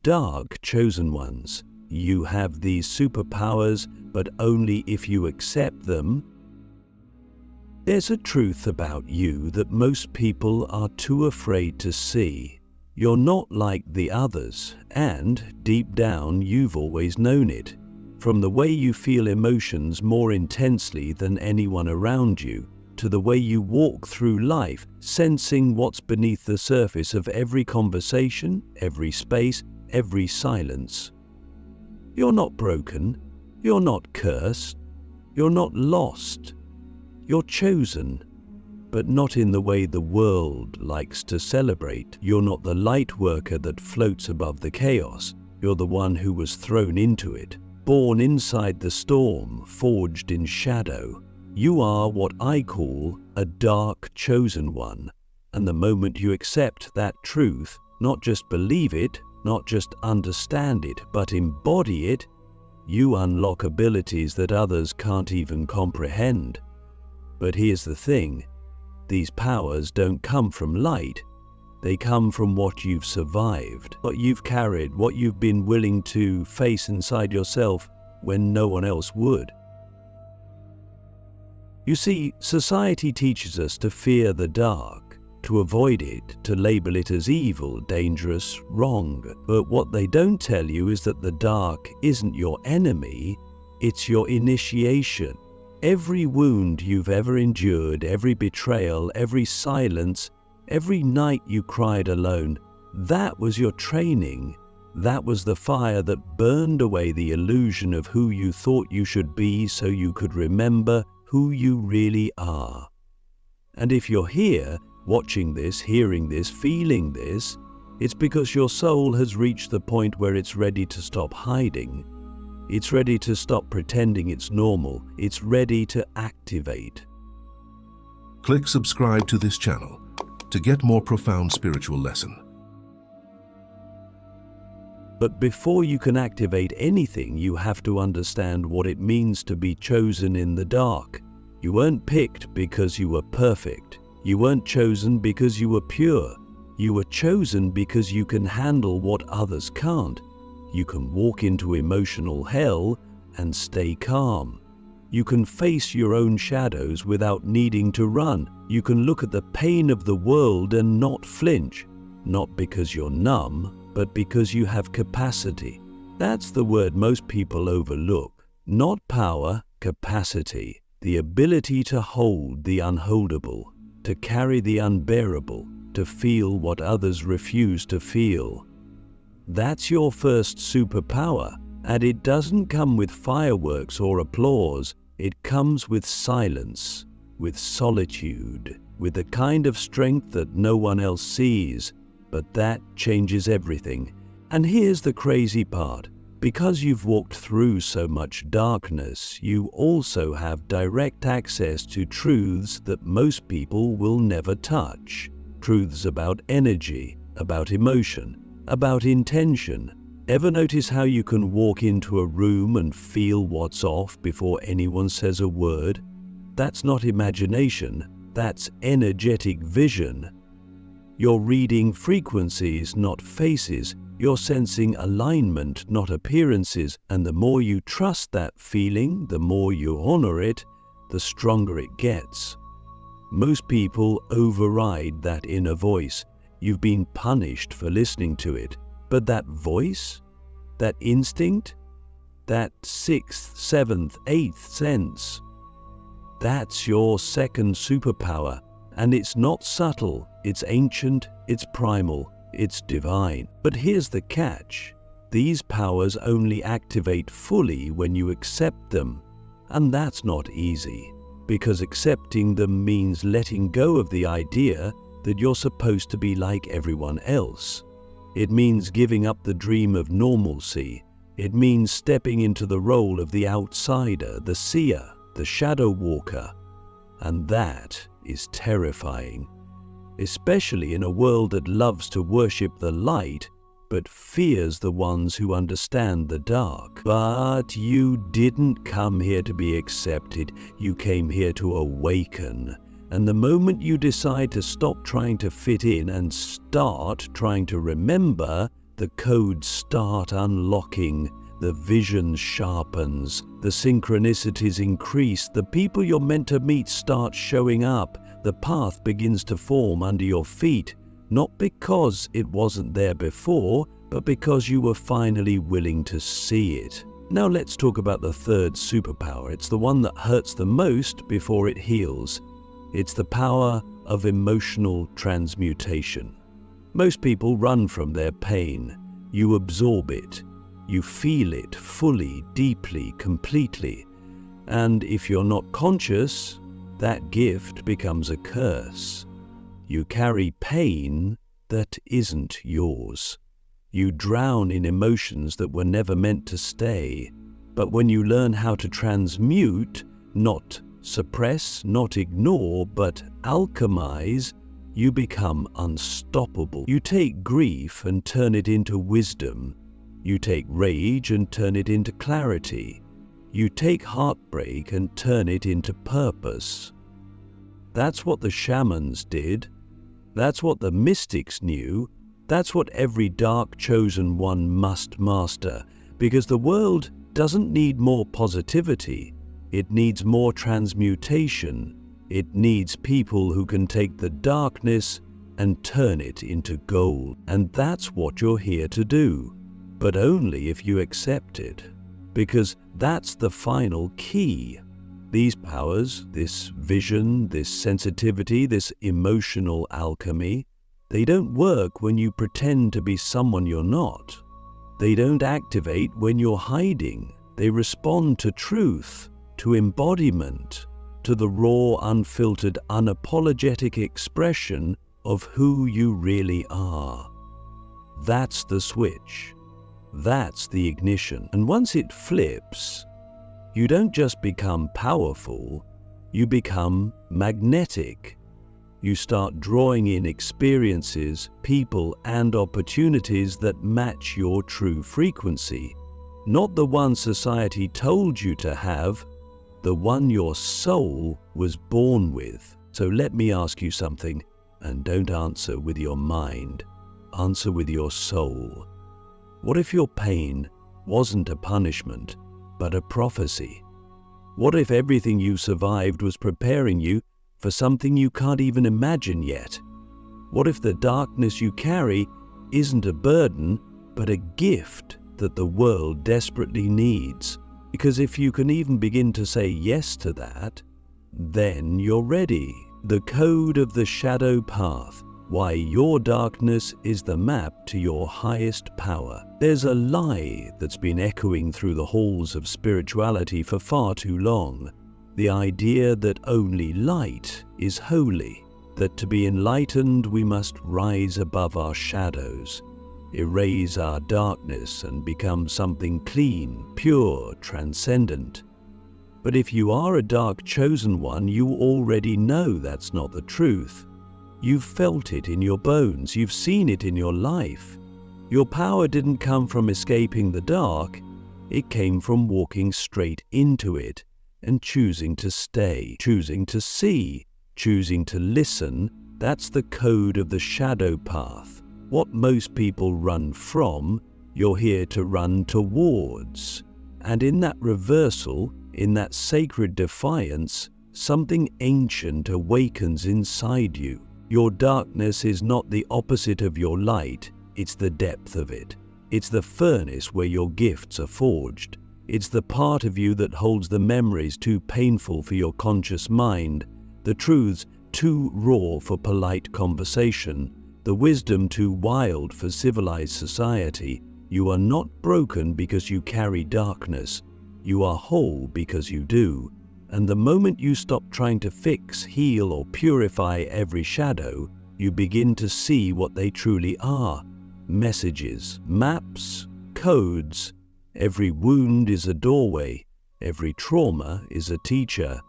Dark chosen ones, you have these superpowers, but only if you accept them. There's a truth about you that most people are too afraid to see. You're not like the others, and deep down you've always known it. From the way you feel emotions more intensely than anyone around you, to the way you walk through life, sensing what's beneath the surface of every conversation, every space, every silence. You're not broken, you're not cursed, you're not lost. You're chosen, but not in the way the world likes to celebrate. You're not the light worker that floats above the chaos. You're the one who was thrown into it, born inside the storm, forged in shadow. You are what I call a dark chosen one. And the moment you accept that truth, not just believe it, not just understand it, but embody it, you unlock abilities that others can't even comprehend. But here's the thing, these powers don't come from light. They come from what you've survived, what you've carried, what you've been willing to face inside yourself when no one else would. You see, society teaches us to fear the dark, to avoid it, to label it as evil, dangerous, wrong. But what they don't tell you is that the dark isn't your enemy, it's your initiation. Every wound you've ever endured, every betrayal, every silence, every night you cried alone, that was your training. That was the fire that burned away the illusion of who you thought you should be so you could remember who you really are. And if you're here, watching this, hearing this, feeling this, it's because your soul has reached the point where it's ready to stop hiding. It's ready to stop pretending it's normal. It's ready to activate. Click subscribe to this channel to get more profound spiritual lesson. But before you can activate anything, you have to understand what it means to be chosen in the dark. You weren't picked because you were perfect. You weren't chosen because you were pure. You were chosen because you can handle what others can't. You can walk into emotional hell and stay calm. You can face your own shadows without needing to run. You can look at the pain of the world and not flinch, not because you're numb, but because you have capacity. That's the word most people overlook. Not power, capacity. The ability to hold the unholdable, to carry the unbearable, to feel what others refuse to feel. That's your first superpower, and it doesn't come with fireworks or applause. It comes with silence, with solitude, with the kind of strength that no one else sees, but that changes everything. And here's the crazy part. Because you've walked through so much darkness, you also have direct access to truths that most people will never touch. Truths about energy, about emotion, about intention. Ever notice how you can walk into a room and feel what's off before anyone says a word? That's not imagination, that's energetic vision. You're reading frequencies, not faces. You're sensing alignment, not appearances. And the more you trust that feeling, the more you honor it, the stronger it gets. Most people override that inner voice. You've been punished for listening to it. But that voice, that instinct, that sixth, seventh, eighth sense, that's your second superpower. And it's not subtle, it's ancient, it's primal, it's divine. But here's the catch. These powers only activate fully when you accept them. And that's not easy, because accepting them means letting go of the idea that you're supposed to be like everyone else. It means giving up the dream of normalcy. It means stepping into the role of the outsider, the seer, the shadow walker. And that is terrifying, especially in a world that loves to worship the light but fears the ones who understand the dark. But you didn't come here to be accepted, you came here to awaken. And the moment you decide to stop trying to fit in and start trying to remember, the codes start unlocking, the vision sharpens, the synchronicities increase, the people you're meant to meet start showing up, the path begins to form under your feet, not because it wasn't there before, but because you were finally willing to see it. Now let's talk about the third superpower. It's the one that hurts the most before it heals. It's the power of emotional transmutation. Most people run from their pain. You absorb it. You feel it fully, deeply, completely. And if you're not conscious, that gift becomes a curse. You carry pain that isn't yours. You drown in emotions that were never meant to stay. But when you learn how to transmute, not suppress, not ignore, but alchemize, you become unstoppable. You take grief and turn it into wisdom. You take rage and turn it into clarity. You take heartbreak and turn it into purpose. That's what the shamans did. That's what the mystics knew. That's what every dark chosen one must master, because the world doesn't need more positivity. It needs more transmutation. It needs people who can take the darkness and turn it into gold. And that's what you're here to do, but only if you accept it, because that's the final key. These powers, this vision, this sensitivity, this emotional alchemy, they don't work when you pretend to be someone you're not. They don't activate when you're hiding. They respond to truth, to embodiment, to the raw, unfiltered, unapologetic expression of who you really are. That's the switch. That's the ignition. And once it flips, you don't just become powerful, you become magnetic. You start drawing in experiences, people, and opportunities that match your true frequency. Not the one society told you to have, the one your soul was born with. So let me ask you something, and don't answer with your mind. Answer with your soul. What if your pain wasn't a punishment, but a prophecy? What if everything you survived was preparing you for something you can't even imagine yet? What if the darkness you carry isn't a burden, but a gift that the world desperately needs? Because if you can even begin to say yes to that, then you're ready. The code of the shadow path. Why your darkness is the map to your highest power. There's a lie that's been echoing through the halls of spirituality for far too long. The idea that only light is holy, that to be enlightened we must rise above our shadows, erase our darkness and become something clean, pure, transcendent. But if you are a dark chosen one, you already know that's not the truth. You've felt it in your bones, you've seen it in your life. Your power didn't come from escaping the dark, it came from walking straight into it and choosing to stay, choosing to see, choosing to listen. That's the code of the shadow path. What most people run from, you're here to run towards. And in that reversal, in that sacred defiance, something ancient awakens inside you. Your darkness is not the opposite of your light, it's the depth of it. It's the furnace where your gifts are forged. It's the part of you that holds the memories too painful for your conscious mind, the truths too raw for polite conversation, the wisdom too wild for civilized society. You are not broken because you carry darkness. You are whole because you do. And the moment you stop trying to fix, heal, or purify every shadow, you begin to see what they truly are. Messages, maps, codes. Every wound is a doorway. Every trauma is a teacher.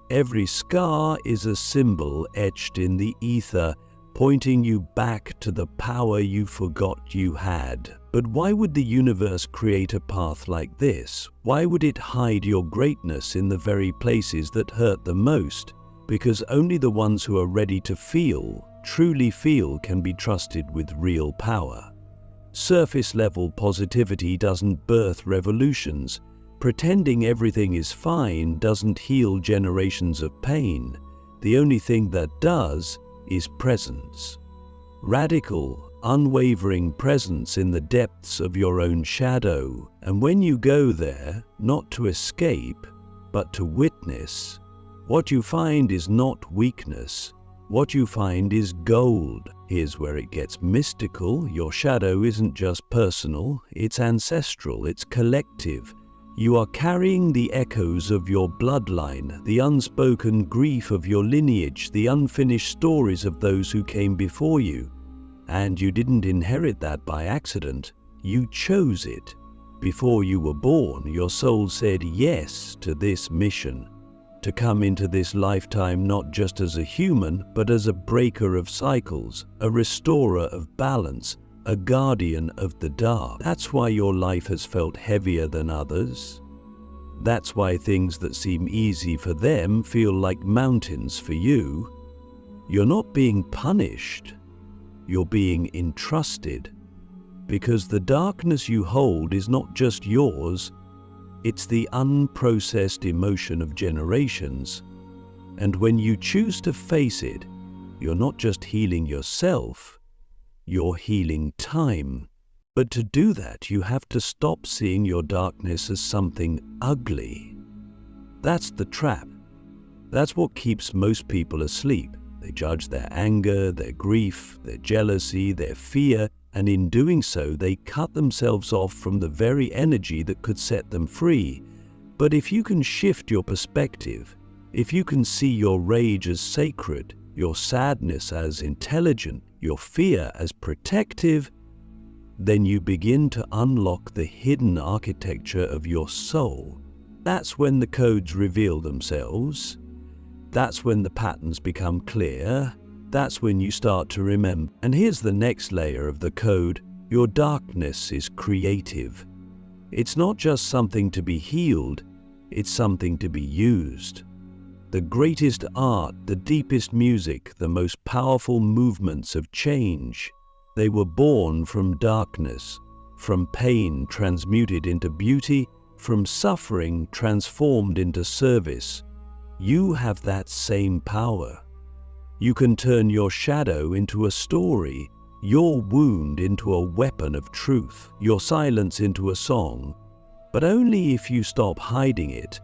Every scar is a symbol etched in the ether, pointing you back to the power you forgot you had. But why would the universe create a path like this? Why would it hide your greatness in the very places that hurt the most? Because only the ones who are ready to feel, truly feel, can be trusted with real power. Surface level positivity doesn't birth revolutions. Pretending everything is fine doesn't heal generations of pain. The only thing that does is presence. Radical, unwavering presence in the depths of your own shadow. And when you go there, not to escape, but to witness, what you find is not weakness. What you find is gold. Here's where it gets mystical. Your shadow isn't just personal, it's ancestral, it's collective. You are carrying the echoes of your bloodline, the unspoken grief of your lineage, the unfinished stories of those who came before you. And you didn't inherit that by accident. You chose it. Before you were born, your soul said yes to this mission. To come into this lifetime not just as a human, but as a breaker of cycles, a restorer of balance, a guardian of the dark. That's why your life has felt heavier than others. That's why things that seem easy for them feel like mountains for you. You're not being punished, you're being entrusted. Because the darkness you hold is not just yours, it's the unprocessed emotion of generations. And when you choose to face it, you're not just healing yourself, you're healing time. But to do that, you have to stop seeing your darkness as something ugly. That's the trap. That's what keeps most people asleep. They judge their anger, their grief, their jealousy, their fear, and in doing so, they cut themselves off from the very energy that could set them free. But if you can shift your perspective, if you can see your rage as sacred, your sadness as intelligent, your fear as protective, then you begin to unlock the hidden architecture of your soul. That's when the codes reveal themselves. That's when the patterns become clear. That's when you start to remember. And here's the next layer of the code. Your darkness is creative. It's not just something to be healed, it's something to be used. The greatest art, the deepest music, the most powerful movements of change, they were born from darkness, from pain transmuted into beauty, from suffering transformed into service. You have that same power. You can turn your shadow into a story, your wound into a weapon of truth, your silence into a song, but only if you stop hiding it,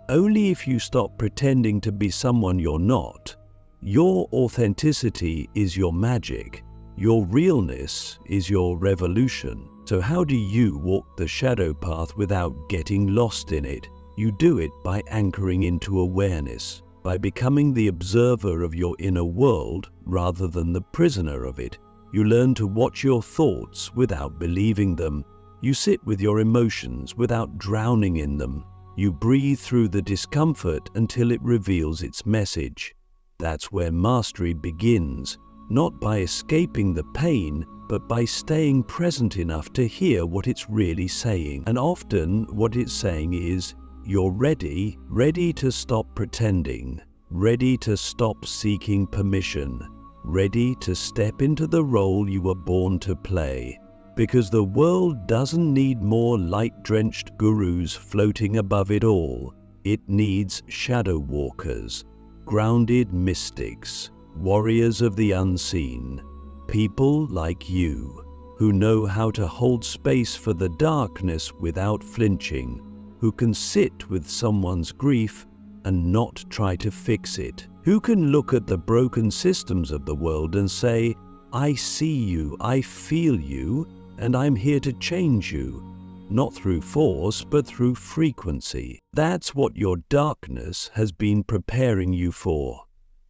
only if you stop pretending to be someone you're not. Your authenticity is your magic, your realness is your revolution. So how do you walk the shadow path without getting lost in it? You do it by anchoring into awareness, by becoming the observer of your inner world rather than the prisoner of it. You learn to watch your thoughts without believing them. You sit with your emotions without drowning in them. You breathe through the discomfort until it reveals its message. That's where mastery begins, not by escaping the pain, but by staying present enough to hear what it's really saying. And often what it's saying is, you're ready to stop pretending, ready to stop seeking permission, ready to step into the role you were born to play. Because the world doesn't need more light-drenched gurus floating above it all. It needs shadow walkers, grounded mystics, warriors of the unseen, people like you, who know how to hold space for the darkness without flinching, who can sit with someone's grief and not try to fix it, who can look at the broken systems of the world and say, I see you, I feel you, and I'm here to change you, not through force, but through frequency. That's what your darkness has been preparing you for.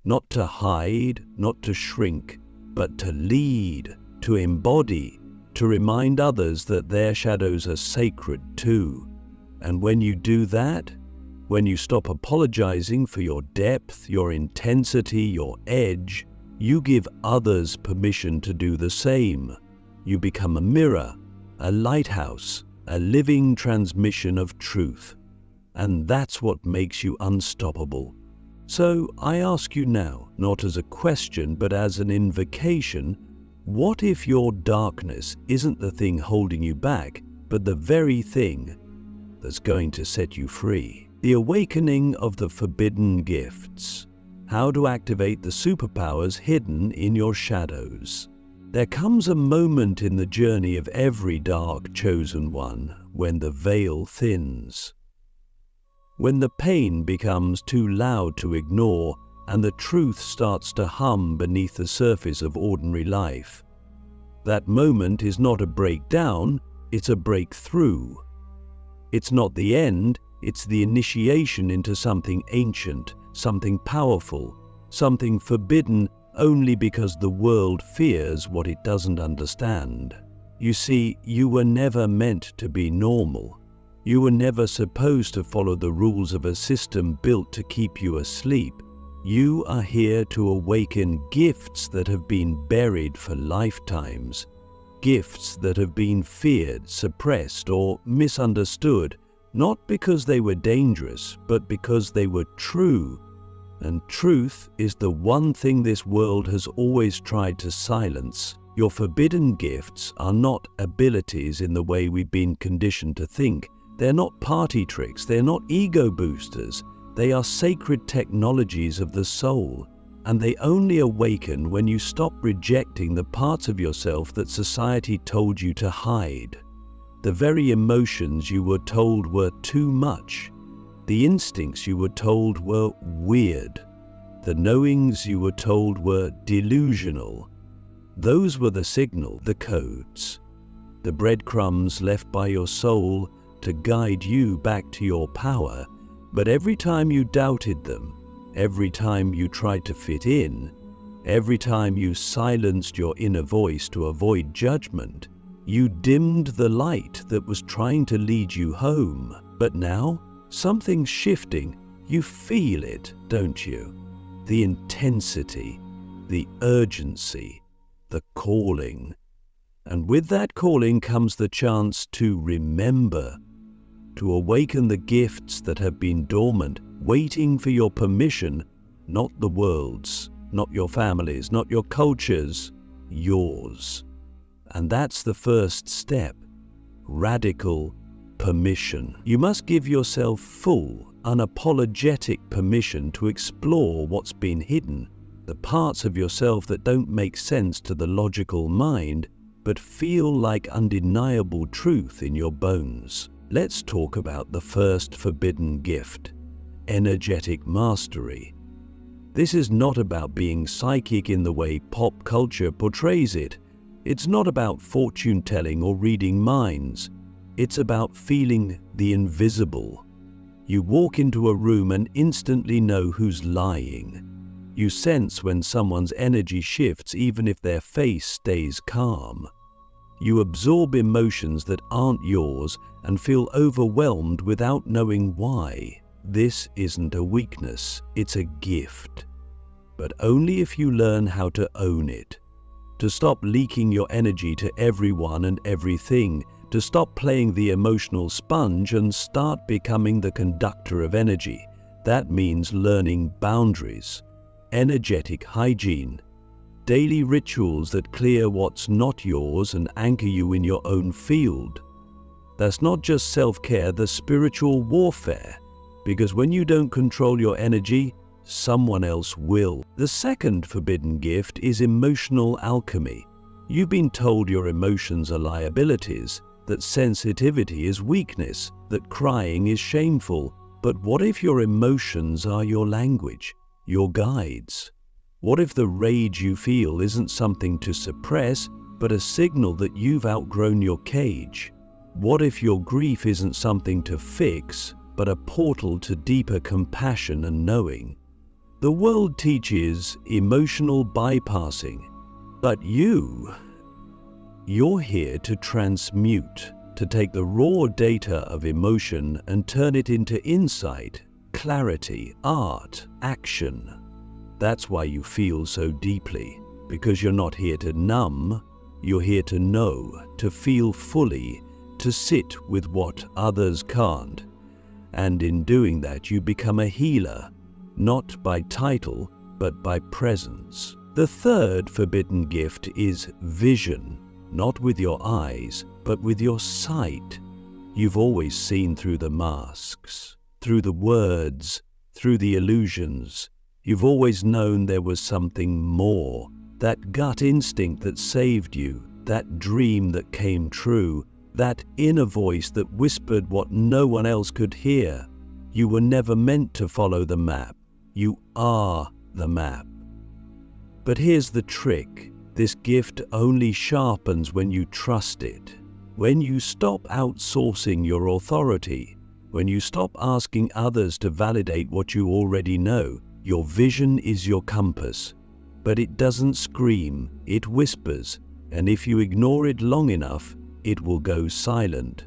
Not to hide, not to shrink, but to lead, to embody, to remind others that their shadows are sacred too. And when you do that, when you stop apologizing for your depth, your intensity, your edge, you give others permission to do the same. You become a mirror, a lighthouse, a living transmission of truth. And that's what makes you unstoppable. So I ask you now, not as a question, but as an invocation, What if your darkness isn't the thing holding you back, but the very thing that's going to set you free? The awakening of the forbidden gifts. How to activate the superpowers hidden in your shadows. There comes a moment in the journey of every dark chosen one when the veil thins. When the pain becomes too loud to ignore and the truth starts to hum beneath the surface of ordinary life. That moment is not a breakdown, it's a breakthrough. It's not the end, it's the initiation into something ancient, something powerful, something forbidden only because the world fears what it doesn't understand. You see, you were never meant to be normal. You were never supposed to follow the rules of a system built to keep you asleep. You are here to awaken gifts that have been buried for lifetimes, gifts that have been feared, suppressed, or misunderstood, not because they were dangerous, but because they were true. And truth is the one thing this world has always tried to silence. Your forbidden gifts are not abilities in the way we've been conditioned to think. They're not party tricks, they're not ego boosters. They are sacred technologies of the soul, and they only awaken when you stop rejecting the parts of yourself that society told you to hide. The very emotions you were told were too much. The instincts you were told were weird. The knowings you were told were delusional. Those were the signal, the codes, the breadcrumbs left by your soul to guide you back to your power. But every time you doubted them, every time you tried to fit in, every time you silenced your inner voice to avoid judgment, you dimmed the light that was trying to lead you home. But now, something's shifting. You feel it, don't you? The intensity, the urgency, the calling. And with that calling comes the chance to remember, to awaken the gifts that have been dormant, waiting for your permission, not the world's, not your family's, not your culture's, yours. And that's the first step, radical permission. You must give yourself full, unapologetic permission to explore what's been hidden, the parts of yourself that don't make sense to the logical mind, but feel like undeniable truth in your bones. Let's talk about the first forbidden gift, energetic mastery. This is not about being psychic in the way pop culture portrays it. It's not about fortune-telling or reading minds. It's about feeling the invisible. You walk into a room and instantly know who's lying. You sense when someone's energy shifts even if their face stays calm. You absorb emotions that aren't yours and feel overwhelmed without knowing why. This isn't a weakness, it's a gift. But only if you learn how to own it. To stop leaking your energy to everyone and everything, to stop playing the emotional sponge and start becoming the conductor of energy. That means learning boundaries, energetic hygiene, daily rituals that clear what's not yours and anchor you in your own field. That's not just self-care, that's spiritual warfare, because when you don't control your energy, someone else will. The second forbidden gift is emotional alchemy. You've been told your emotions are liabilities, that sensitivity is weakness, that crying is shameful. But what if your emotions are your language, your guides? What if the rage you feel isn't something to suppress, but a signal that you've outgrown your cage? What if your grief isn't something to fix, but a portal to deeper compassion and knowing? The world teaches emotional bypassing, but you're here to transmute, to take the raw data of emotion and turn it into insight, clarity, art, action. That's why you feel so deeply, because you're not here to numb, you're here to know, to feel fully, to sit with what others can't. And in doing that, you become a healer, not by title, but by presence. The third forbidden gift is vision, not with your eyes, but with your sight. You've always seen through the masks, through the words, through the illusions. You've always known there was something more, that gut instinct that saved you, that dream that came true, that inner voice that whispered what no one else could hear. You were never meant to follow the map. You are the map. But here's the trick. This gift only sharpens when you trust it. When you stop outsourcing your authority, when you stop asking others to validate what you already know, your vision is your compass. But it doesn't scream, it whispers, and if you ignore it long enough, it will go silent.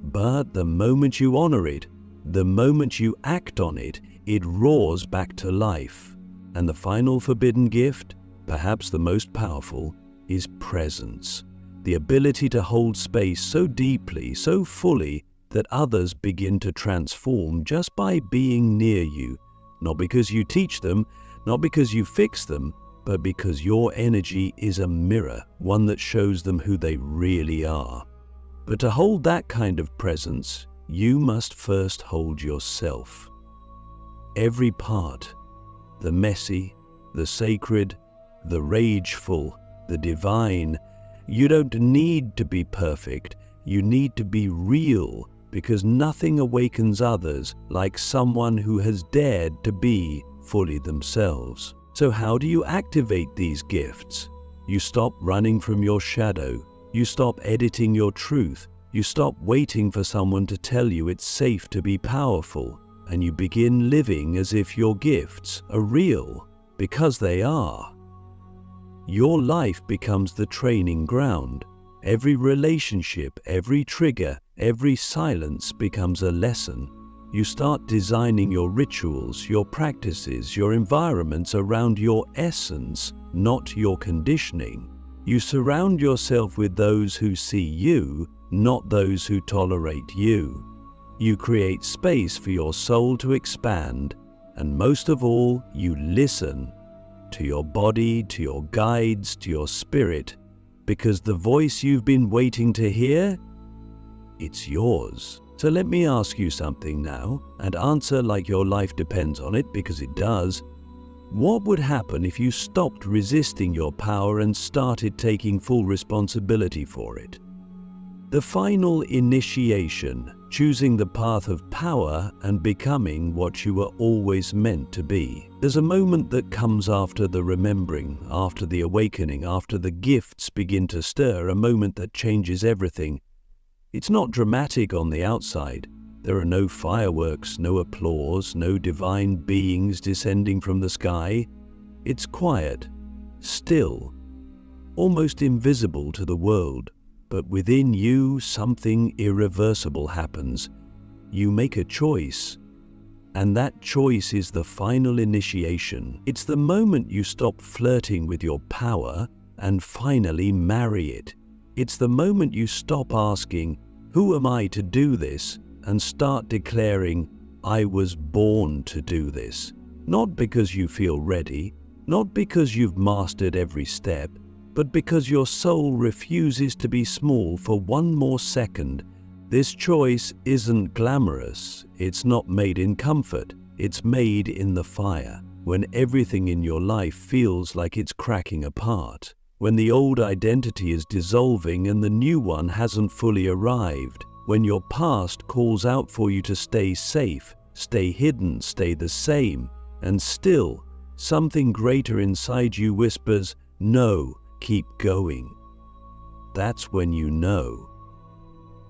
But the moment you honor it, the moment you act on it, it roars back to life. And the final forbidden gift, perhaps the most powerful, is presence. The ability to hold space so deeply, so fully, that others begin to transform just by being near you. Not because you teach them, not because you fix them, but because your energy is a mirror, one that shows them who they really are. But to hold that kind of presence, you must first hold yourself. Every part, the messy, the sacred, the rageful, the divine, you don't need to be perfect, you need to be real, because nothing awakens others like someone who has dared to be fully themselves. So how do you activate these gifts? You stop running from your shadow, you stop editing your truth, you stop waiting for someone to tell you it's safe to be powerful, and you begin living as if your gifts are real, because they are. Your life becomes the training ground. Every relationship, every trigger, every silence becomes a lesson. You start designing your rituals, your practices, your environments around your essence, not your conditioning. You surround yourself with those who see you, not those who tolerate you. You create space for your soul to expand, and most of all, you listen to your body, to your guides, to your spirit, because the voice you've been waiting to hear, it's yours. So let me ask you something now, and answer like your life depends on it, because it does. What would happen if you stopped resisting your power and started taking full responsibility for it? The final initiation, choosing the path of power and becoming what you were always meant to be. There's a moment that comes after the remembering, after the awakening, after the gifts begin to stir, a moment that changes everything. It's not dramatic on the outside. There are no fireworks, no applause, no divine beings descending from the sky. It's quiet, still, almost invisible to the world. But within you, something irreversible happens. You make a choice, and that choice is the final initiation. It's the moment you stop flirting with your power and finally marry it. It's the moment you stop asking, "Who am I to do this?" and start declaring, "I was born to do this." Not because you feel ready, not because you've mastered every step, but because your soul refuses to be small for one more second. This choice isn't glamorous, it's not made in comfort, it's made in the fire, when everything in your life feels like it's cracking apart, when the old identity is dissolving and the new one hasn't fully arrived, when your past calls out for you to stay safe, stay hidden, stay the same, and still, something greater inside you whispers, "No, keep going." That's when you know.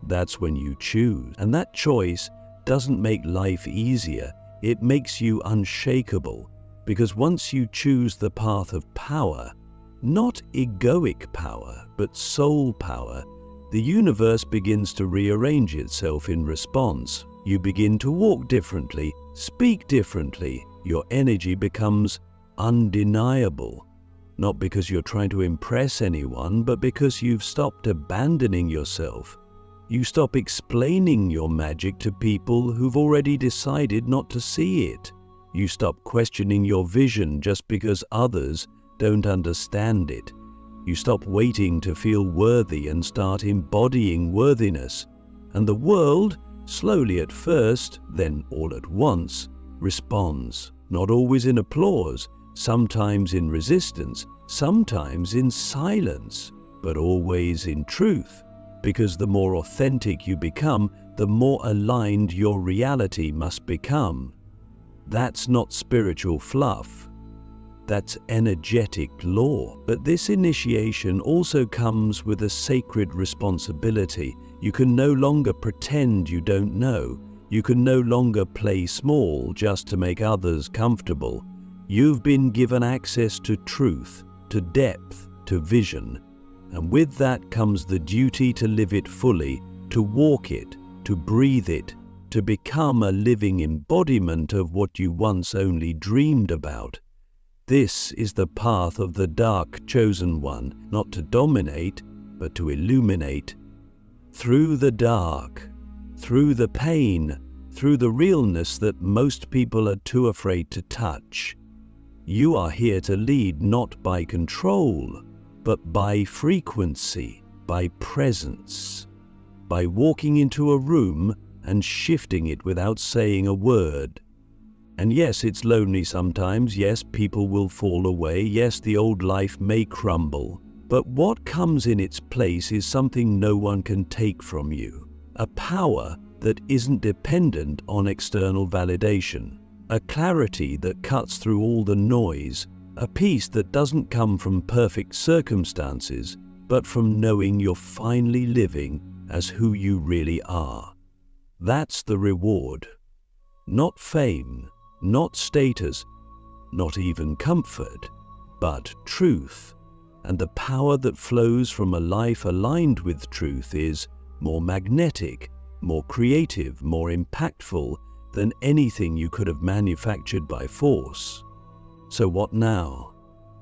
That's when you choose. And that choice doesn't make life easier. It makes you unshakable. Because once you choose the path of power, not egoic power, but soul power, the universe begins to rearrange itself in response. You begin to walk differently, speak differently. Your energy becomes undeniable. Not because you're trying to impress anyone, but because you've stopped abandoning yourself. You stop explaining your magic to people who've already decided not to see it. You stop questioning your vision just because others don't understand it. You stop waiting to feel worthy and start embodying worthiness. And the world, slowly at first, then all at once, responds, not always in applause, sometimes in resistance, sometimes in silence, but always in truth. Because the more authentic you become, the more aligned your reality must become. That's not spiritual fluff. That's energetic law. But this initiation also comes with a sacred responsibility. You can no longer pretend you don't know. You can no longer play small just to make others comfortable. You've been given access to truth, to depth, to vision. And with that comes the duty to live it fully, to walk it, to breathe it, to become a living embodiment of what you once only dreamed about. This is the path of the dark chosen one, not to dominate, but to illuminate. Through the dark, through the pain, through the realness that most people are too afraid to touch. You are here to lead not by control, but by frequency, by presence, by walking into a room and shifting it without saying a word. And yes, it's lonely sometimes. Yes, people will fall away. Yes, the old life may crumble. But what comes in its place is something no one can take from you. A power that isn't dependent on external validation. A clarity that cuts through all the noise. A peace that doesn't come from perfect circumstances, but from knowing you're finally living as who you really are. That's the reward. Not fame, not status, not even comfort, but truth. And the power that flows from a life aligned with truth is more magnetic, more creative, more impactful than anything you could have manufactured by force. So what now?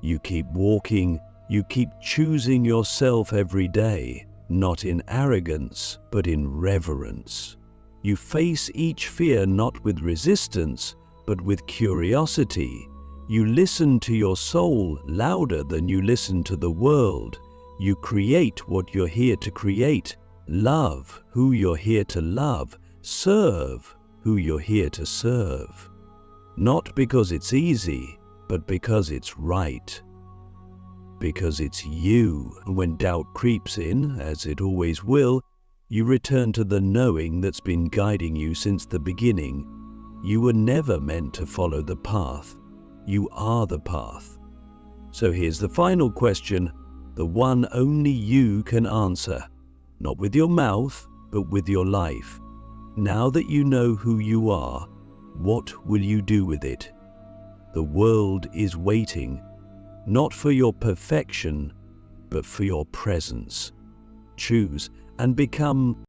You keep walking, you keep choosing yourself every day, not in arrogance, but in reverence. You face each fear not with resistance, but with curiosity. You listen to your soul louder than you listen to the world. You create what you're here to create. Love who you're here to love. Serve who you're here to serve. Not because it's easy, but because it's right. Because it's you. And when doubt creeps in, as it always will, you return to the knowing that's been guiding you since the beginning. You were never meant to follow the path. You are the path. So here's the final question, the one only you can answer. Not with your mouth, but with your life. Now that you know who you are, what will you do with it? The world is waiting, not for your perfection, but for your presence. Choose and become